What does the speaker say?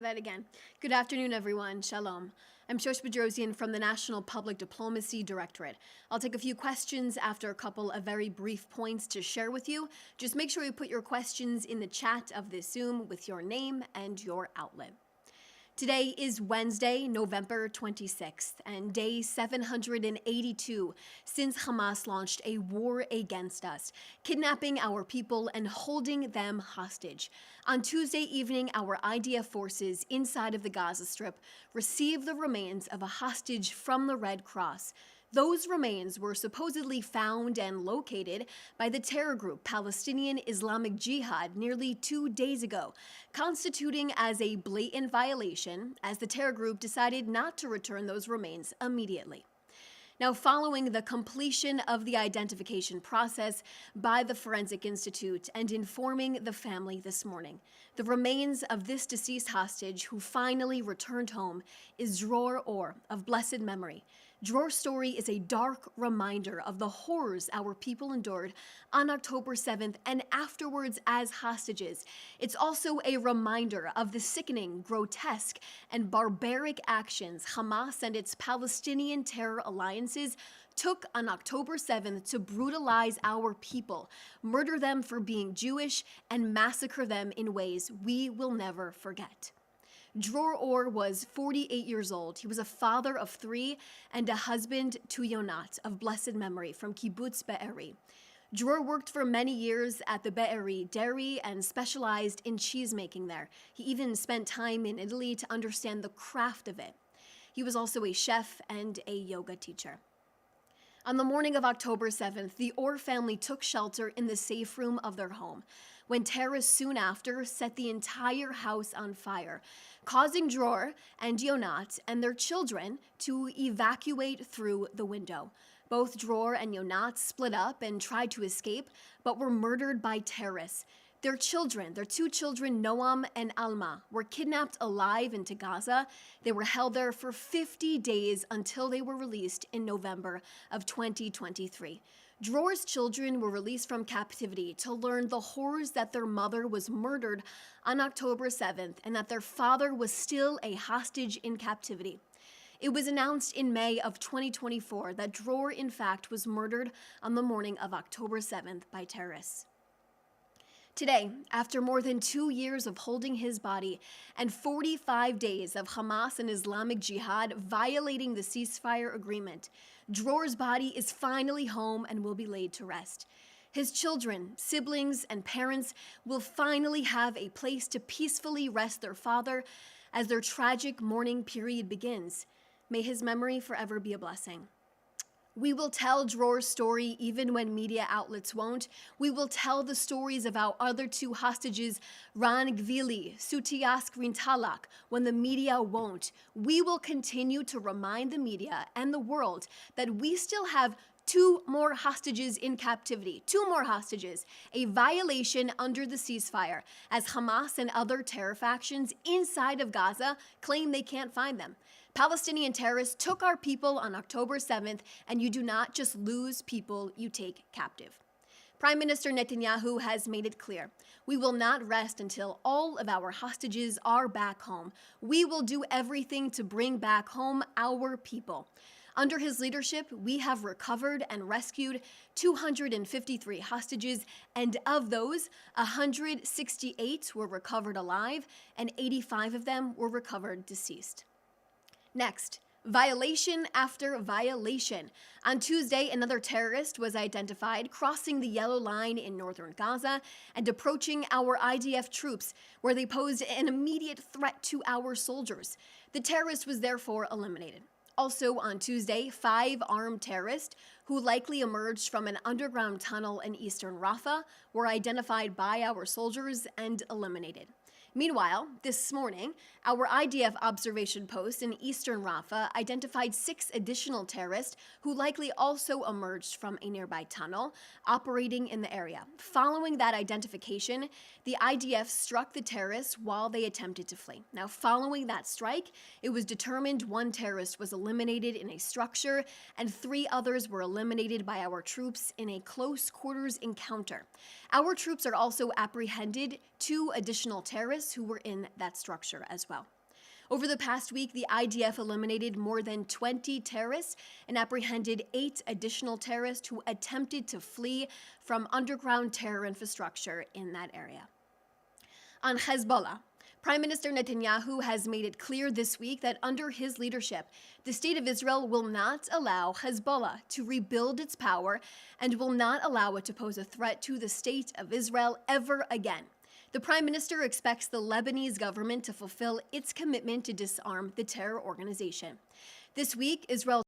That again. Good afternoon, everyone. Shalom. I'm Shosh Bedrosian from the National Public Diplomacy Directorate. I'll take a few questions after a couple of very brief points to share with you. Just make sure you put your questions in the chat of this Zoom with your name and your outlet. Today is Wednesday, November 26th, and day 782 since Hamas launched a war against us, kidnapping our people and holding them hostage. On Tuesday evening, our IDF forces inside of the Gaza Strip received the remains of a hostage from the Red Cross. Those remains were supposedly found and located by the terror group Palestinian Islamic Jihad nearly 2 days ago, constituting as a blatant violation as the terror group decided not to return those remains immediately. Now, following the completion of the identification process by the Forensic Institute and informing the family this morning, the remains of this deceased hostage who finally returned home is Dror Or of blessed memory. Dror's story is a dark reminder of the horrors our people endured on October 7th and afterwards as hostages. It's also a reminder of the sickening, grotesque, and barbaric actions Hamas and its Palestinian terror alliances took on October 7th to brutalize our people, murder them for being Jewish, and massacre them in ways we will never forget. Dror Or was 48 years old. He was a father of 3 and a husband to Yonat of blessed memory from Kibbutz Be'eri. Dror worked for many years at the Be'eri dairy and specialized in cheese making there. He even spent time in Italy to understand the craft of it. He was also a chef and a yoga teacher. On the morning of October 7th, the Or family took shelter in the safe room of their home when terrorists soon after set the entire house on fire, causing Dror and Yonat and their children to evacuate through the window. Both Dror and Yonat split up and tried to escape, but were murdered by terrorists. Their children, their 2 children, Noam and Alma, were kidnapped alive into Gaza. They were held there for 50 days until they were released in November of 2023. Dror's children were released from captivity to learn the horrors that their mother was murdered on October 7th and that their father was still a hostage in captivity. It was announced in May of 2024 that Dror, in fact, was murdered on the morning of October 7th by terrorists. Today, after more than 2 years of holding his body and 45 days of Hamas and Islamic Jihad violating the ceasefire agreement, Dror's body is finally home and will be laid to rest. His children, siblings, and parents will finally have a place to peacefully rest their father as their tragic mourning period begins. May his memory forever be a blessing. We will tell Dror's story even when media outlets won't. We will tell the stories of our other 2 hostages, Ran Gvili, Sutiask Rintalak, when the media won't. We will continue to remind the media and the world that we still have 2 more hostages in captivity, 2 more hostages, a violation under the ceasefire, as Hamas and other terror factions inside of Gaza claim they can't find them. Palestinian terrorists took our people on October 7th, and you do not just lose people, you take captive. Prime Minister Netanyahu has made it clear, we will not rest until all of our hostages are back home. We will do everything to bring back home our people. Under his leadership, we have recovered and rescued 253 hostages, and of those, 168 were recovered alive, and 85 of them were recovered deceased. Next, violation after violation. On Tuesday, another terrorist was identified crossing the yellow line in northern Gaza and approaching our IDF troops, where they posed an immediate threat to our soldiers. The terrorist was therefore eliminated. Also on Tuesday, 5 armed terrorists who likely emerged from an underground tunnel in eastern Rafah were identified by our soldiers and eliminated. Meanwhile, this morning, our IDF observation post in eastern Rafah identified 6 additional terrorists who likely also emerged from a nearby tunnel operating in the area. Following that identification, the IDF struck the terrorists while they attempted to flee. Now, following that strike, it was determined 1 terrorist was eliminated in a structure and 3 others were eliminated by our troops in a close quarters encounter. Our troops are also apprehended 2 additional terrorists terrorists who were in that structure as well. Over the past week, the IDF eliminated more than 20 terrorists and apprehended 8 additional terrorists who attempted to flee from underground terror infrastructure in that area. On Hezbollah, Prime Minister Netanyahu has made it clear this week that under his leadership, the state of Israel will not allow Hezbollah to rebuild its power and will not allow it to pose a threat to the state of Israel ever again. The Prime Minister expects the Lebanese government to fulfill its commitment to disarm the terror organization. This week, Israel